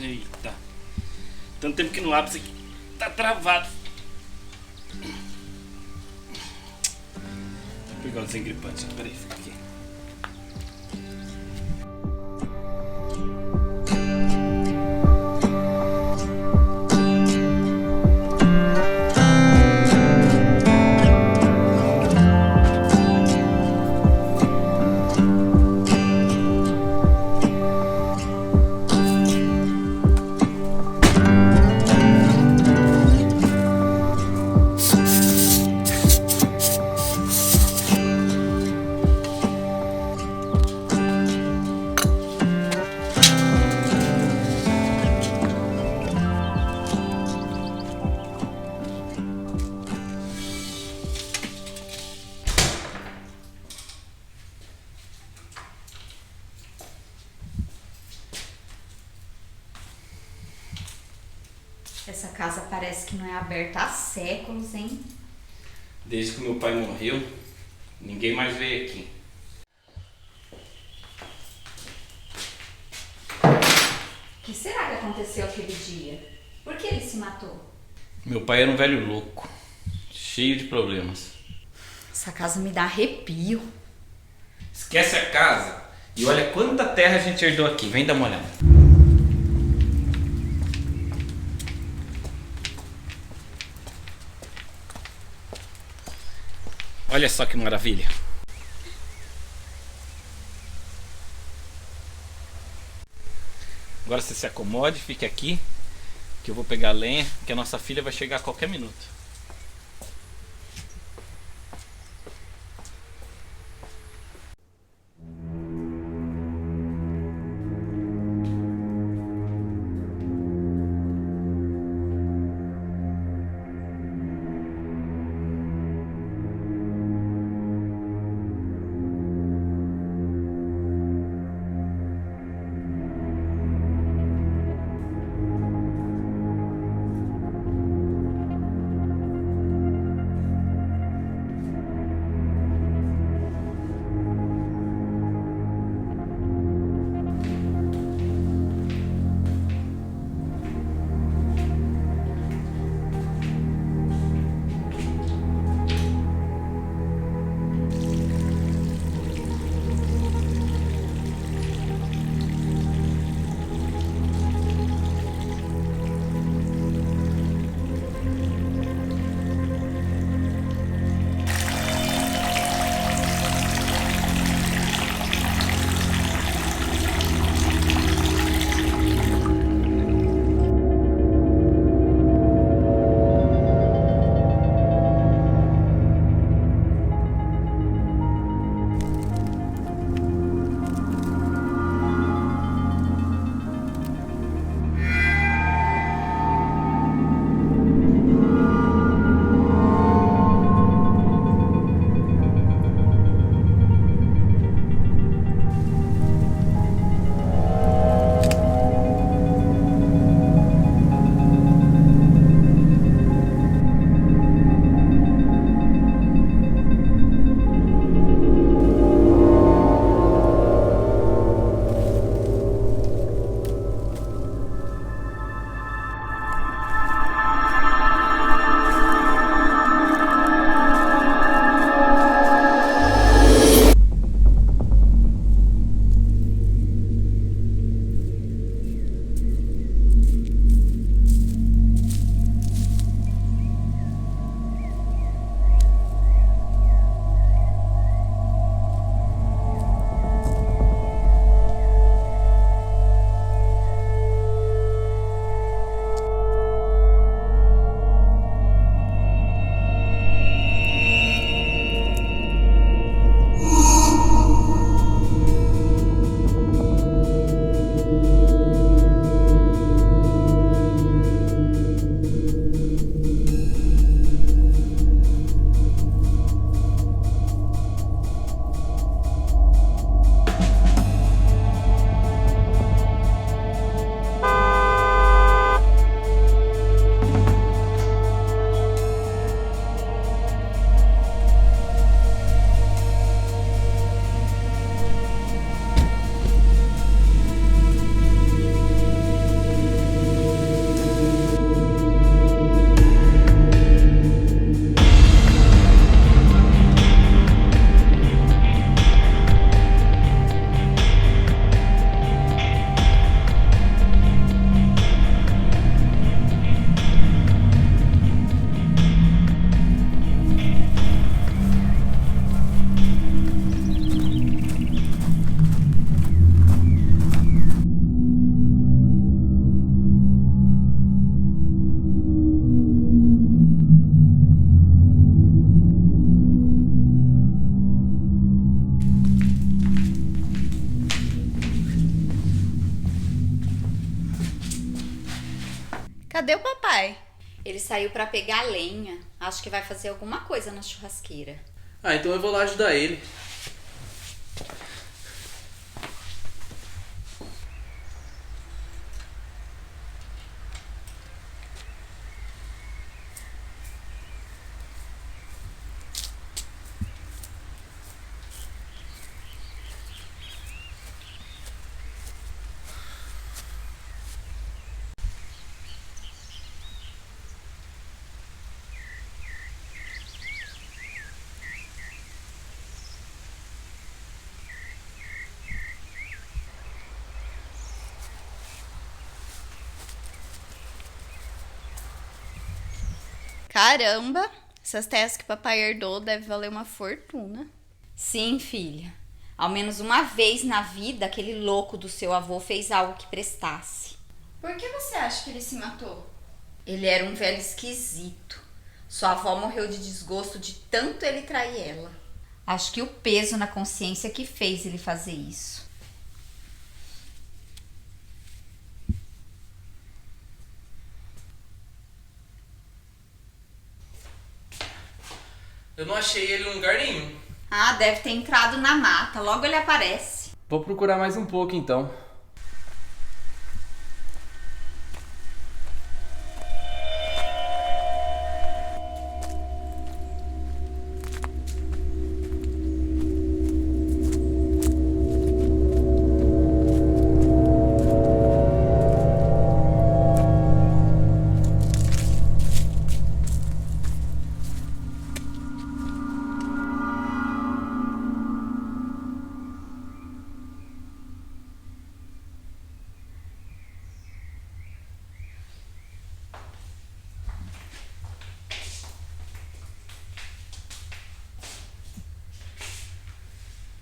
Eita. Tanto tempo que não abre, isso aqui tá travado. Vou pegar o desengripante. Peraí, fica aqui. Essa casa parece que não é aberta há séculos, hein? Desde que meu pai morreu, ninguém mais veio aqui. O que será que aconteceu aquele dia? Por que ele se matou? Meu pai era um velho louco, cheio de problemas. Essa casa me dá arrepio. Esquece a casa e olha quanta terra a gente herdou aqui. Vem dar uma olhada. Olha só que maravilha. Agora você se acomode, fique aqui, que eu vou pegar a lenha, que a nossa filha vai chegar a qualquer minuto. Cadê o papai? Ele saiu pra pegar lenha. Acho que vai fazer alguma coisa na churrasqueira. Ah, então eu vou lá ajudar ele. Caramba, essas terras que o papai herdou devem valer uma fortuna. Sim, filha. Ao menos uma vez na vida, aquele louco do seu avô fez algo que prestasse. Por que você acha que ele se matou? Ele era um velho esquisito. Sua avó morreu de desgosto de tanto ele trair ela. Acho que o peso na consciência que fez ele fazer isso. Eu não achei ele em lugar nenhum. Ah, deve ter entrado na mata. Logo ele aparece. Vou procurar mais um pouco então.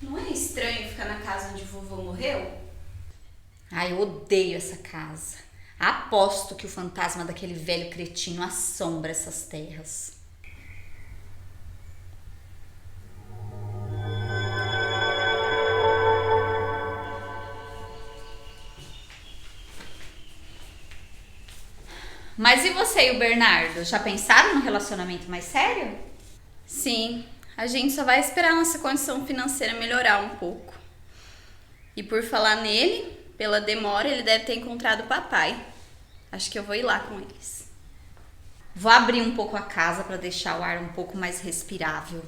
Não é estranho ficar na casa onde o vovô morreu? Ai, eu odeio essa casa. Aposto que o fantasma daquele velho cretino assombra essas terras. Mas e você e o Bernardo? Já pensaram num relacionamento mais sério? Sim, a gente só vai esperar nossa condição financeira melhorar um pouco. E por falar nele, pela demora, ele deve ter encontrado o papai. Acho que eu vou ir lá com eles. Vou abrir um pouco a casa para deixar o ar um pouco mais respirável.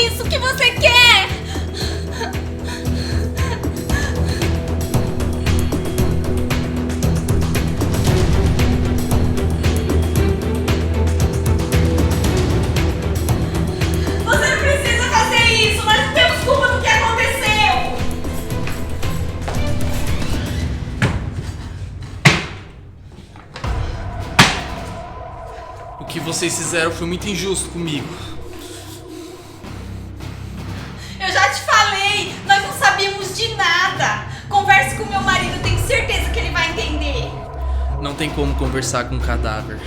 isso? O que você quer? Você não precisa fazer isso! Nós não temos culpa do que aconteceu! O que vocês fizeram foi muito injusto comigo. Eu já te falei! Nós não sabíamos de nada! Converse com meu marido, tenho certeza que ele vai entender! Não tem como conversar com um cadáver.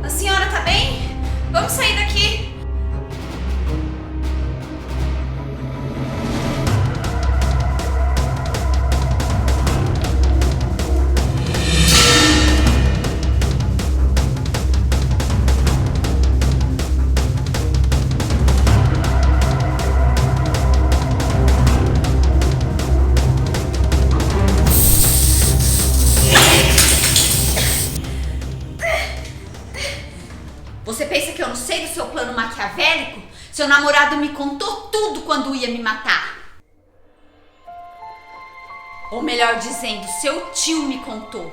A senhora tá bem? Vamos sair daqui! Você pensa que eu não sei do seu plano maquiavélico? Seu namorado me contou tudo quando ia me matar. Ou melhor dizendo, seu tio me contou.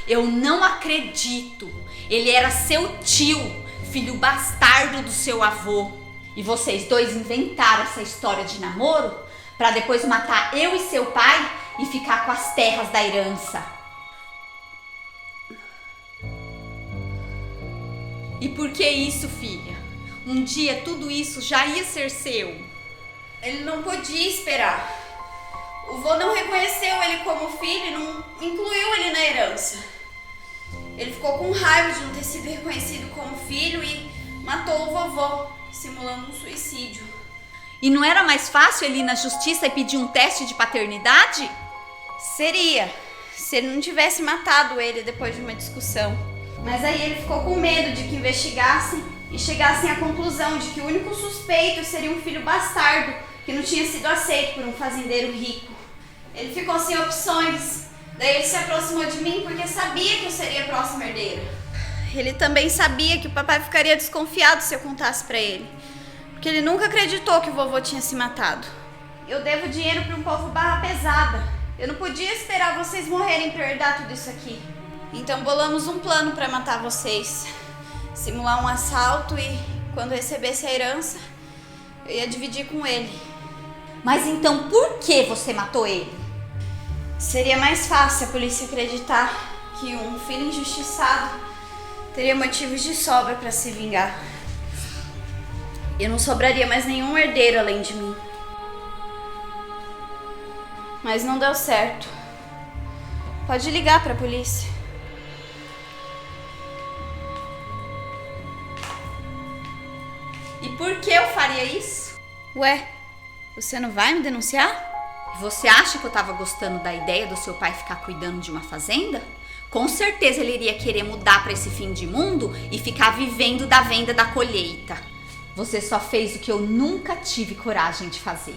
Eu não acredito. Ele era seu tio, filho bastardo do seu avô. E vocês dois inventaram essa história de namoro pra depois matar eu e seu pai e ficar com as terras da herança. E por que isso, filha? Um dia tudo isso já ia ser seu. Ele não podia esperar. O vô não reconheceu ele como filho e não incluiu ele na herança. Ele ficou com raiva de não ter sido reconhecido como filho e matou o vovô, simulando um suicídio. E não era mais fácil ele ir na justiça e pedir um teste de paternidade? Seria, se ele não tivesse matado ele depois de uma discussão. Mas aí ele ficou com medo de que investigassem e chegassem à conclusão de que o único suspeito seria um filho bastardo que não tinha sido aceito por um fazendeiro rico. Ele ficou sem opções, daí ele se aproximou de mim porque sabia que eu seria a próxima herdeira. Ele também sabia que o papai ficaria desconfiado se eu contasse pra ele, porque ele nunca acreditou que o vovô tinha se matado. Eu devo dinheiro para um povo barra pesada. Eu não podia esperar vocês morrerem pra herdar tudo isso aqui. Então bolamos um plano para matar vocês. Simular um assalto e, quando recebesse a herança, eu ia dividir com ele. Mas então por que você matou ele? Seria mais fácil a polícia acreditar que um filho injustiçado teria motivos de sobra para se vingar. E não sobraria mais nenhum herdeiro além de mim. Mas não deu certo. Pode ligar para a polícia. E por que eu faria isso? Ué, você não vai me denunciar? Você acha que eu tava gostando da ideia do seu pai ficar cuidando de uma fazenda? Com certeza ele iria querer mudar para esse fim de mundo e ficar vivendo da venda da colheita. Você só fez o que eu nunca tive coragem de fazer.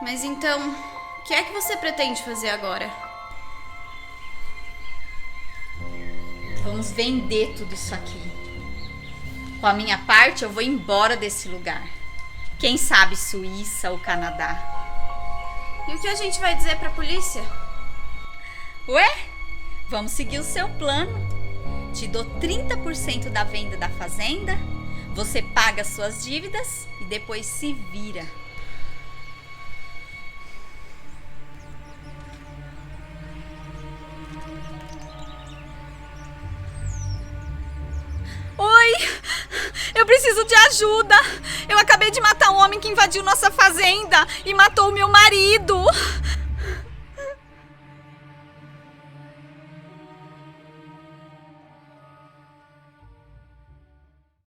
Mas então, o que é que você pretende fazer agora? Vamos vender tudo isso aqui. Com a minha parte, eu vou embora desse lugar. Quem sabe Suíça ou Canadá. E o que a gente vai dizer pra polícia? Ué, vamos seguir o seu plano. Te dou 30% da venda da fazenda, você paga suas dívidas e depois se vira. Oi, eu preciso de ajuda. Eu acabei de matar um homem que invadiu nossa fazenda e matou o meu marido.